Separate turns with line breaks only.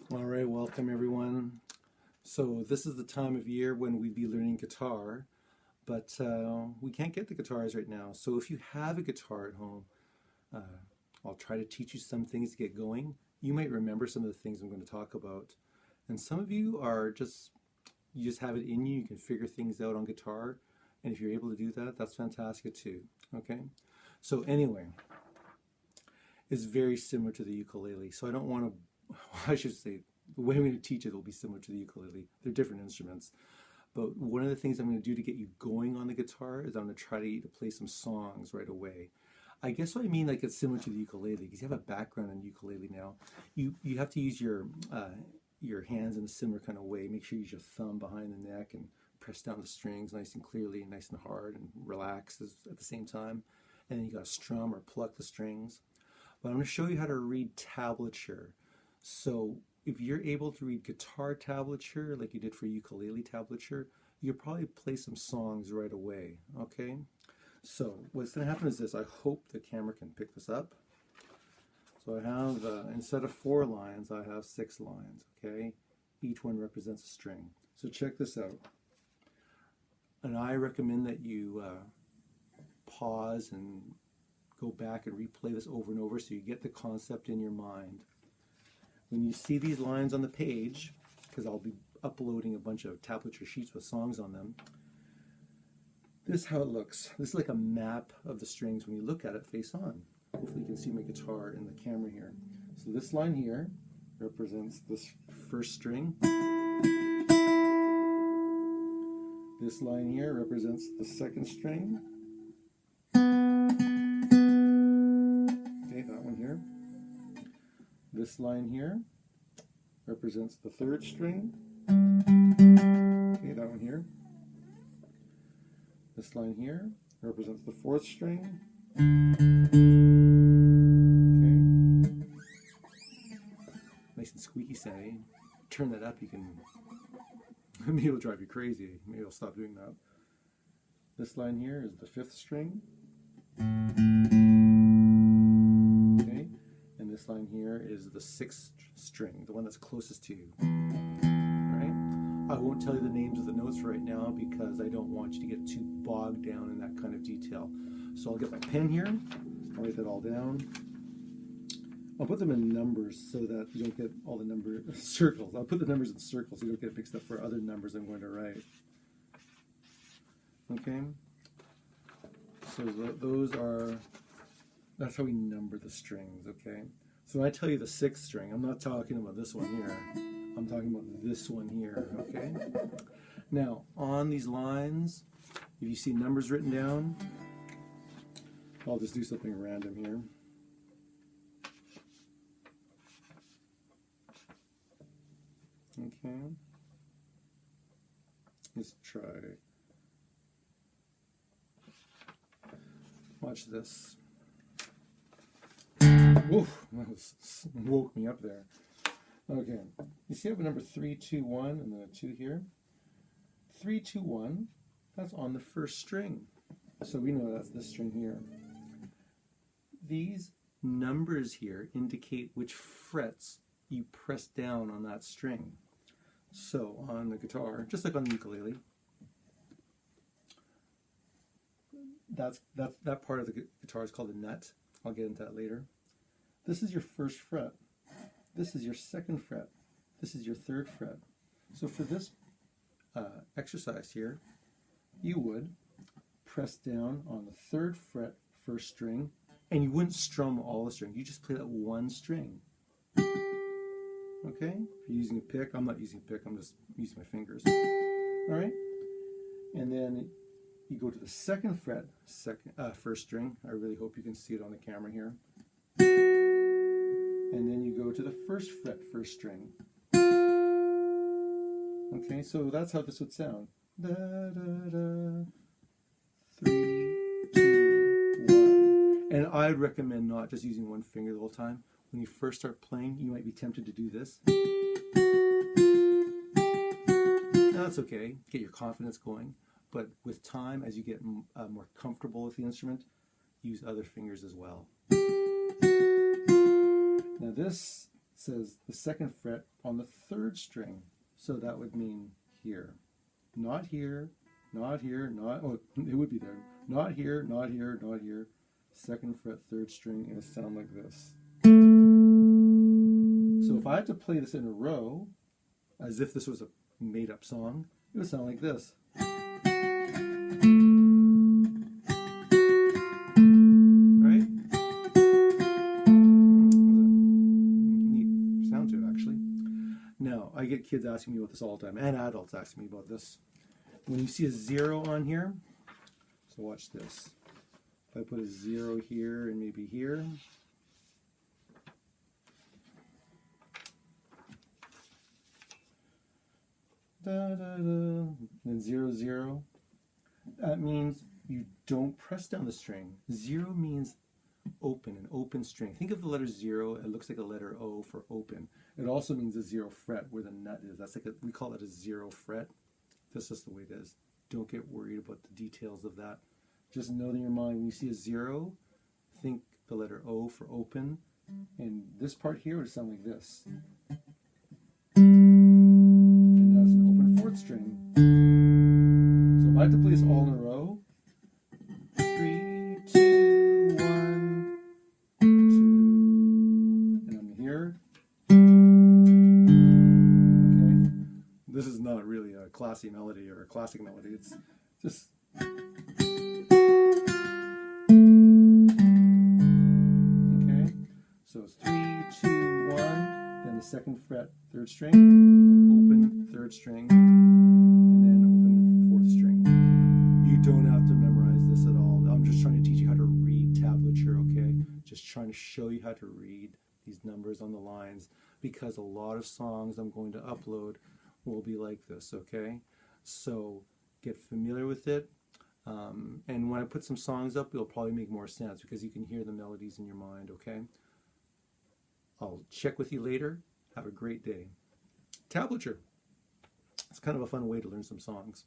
All right, welcome everyone. So this is the time of year when we'd be learning guitar, but we can't get the guitars right now. So if you have a guitar at home, uh, I'll try to teach you some things to get going. You might remember some of the things I'm going to talk about. And some of you are you just have it in you. You can figure things out on guitar. And if you're able to do that, that's fantastic too. Okay? So anyway, it's very similar to the ukulele. So I don't want to, I should say, the way I'm going to teach it will be similar to the ukulele. They're different instruments. But one of the things I'm going to do to get you going on the guitar is I'm going to try to play some songs right away. I guess what I mean, like, it's similar to the ukulele, because you have a background in ukulele now. You have to use your hands in a similar kind of way. Make sure you use your thumb behind the neck and press down the strings nice and clearly, nice and hard, and relax at the same time. And then you got to strum or pluck the strings. But I'm going to show you how to read tablature. So if you're able to read guitar tablature like you did for ukulele tablature, you'll probably play some songs right away, okay? So what's going to happen is this. I hope the camera can pick this up. So I have, instead of 4 lines, I have 6 lines, okay? Each one represents a string. So check this out. And I recommend that you pause and go back and replay this over and over so you get the concept in your mind. When you see these lines on the page, because I'll be uploading a bunch of tablature sheets with songs on them, this is how it looks. This is like a map of the strings when you look at it face on. Hopefully you can see my guitar in the camera here. So this line here represents this first string. This line here represents the second string. Okay, that one here. This line here represents the third string. Okay, that one here. This line here represents the fourth string. Okay. Nice and squeaky sounding. Turn that up, you can, maybe it'll drive you crazy. Maybe I'll stop doing that. This line here is the fifth string. Okay. And this line here is the sixth string, the one that's closest to you. Right? I won't tell you the names of the notes right now because I don't want you to get too bogged down in that kind of detail. So I'll get my pen here, I'll write that all down. I'll put them in numbers so that you don't get all the number circles. I'll put the numbers in circles so you don't get mixed up for other numbers I'm going to write. Okay? So that's how we number the strings, okay? So when I tell you the sixth string, I'm not talking about this one here. I'm talking about this one here, okay? Now, on these lines, if you see numbers written down, I'll just do something random here. Okay. Let's try. Watch this. Woof, that woke me up there. Okay, you see I have a number 3, 2, 1, and then a 2 here. 3, 2, 1, that's on the first string. So we know that's this string here. These numbers here indicate which frets you press down on that string. So on the guitar, just like on the ukulele, that part of the guitar is called a nut. I'll get into that later. This is your first fret. This is your second fret. This is your third fret. So for this exercise here, you would press down on the third fret first string, and you wouldn't strum all the strings. You just play that one string. Okay? If you're using a pick, I'm not using a pick, I'm just using my fingers. All right? And then you go to the second fret, first string. I really hope you can see it on the camera here. And then you go to the first fret, first string. Okay, so that's how this would sound. Da, da, da. 3, 2, 1. And I'd recommend not just using one finger the whole time. When you first start playing, you might be tempted to do this. Now, that's okay. Get your confidence going. But with time, as you get more comfortable with the instrument, use other fingers as well. Now this says the second fret on the third string. So that would mean here. Not here, not here, not, oh, it would be there. Not here, not here, not here. Second fret, third string, and it'll sound like this. So if I had to play this in a row, as if this was a made-up song, it would sound like this. Right? Neat sound to it, actually. Now, I get kids asking me about this all the time, and adults asking me about this. When you see a 0 on here, so watch this. If I put a 0 here and maybe here, da, da, da, then 0, 0, that means you don't press down the string. 0 means open, an open string. Think of the letter 0, it looks like a letter O for open. It also means a 0 fret where the nut is. That's like we call it a 0 fret. That's just the way it is. Don't get worried about the details of that. Just know in your mind, when you see a 0, think the letter O for open. And this part here would sound like this. And that's an open fourth string. So if I had to play this all in a row, 3, 2, 1, 2, and I'm here. Okay, this is not really a classy melody or a classic melody. It's just. Okay, so it's 3, 2, 1, then the second fret, third string, then open third string, and then open fourth string. You don't have to memorize this at all. I'm just trying to teach you how to read tablature, okay? Just trying to show you how to read these numbers on the lines, because a lot of songs I'm going to upload will be like this, okay? So get familiar with it. And when I put some songs up, it'll probably make more sense because you can hear the melodies in your mind, okay? I'll check with you later. Have a great day. Tablature. It's kind of a fun way to learn some songs.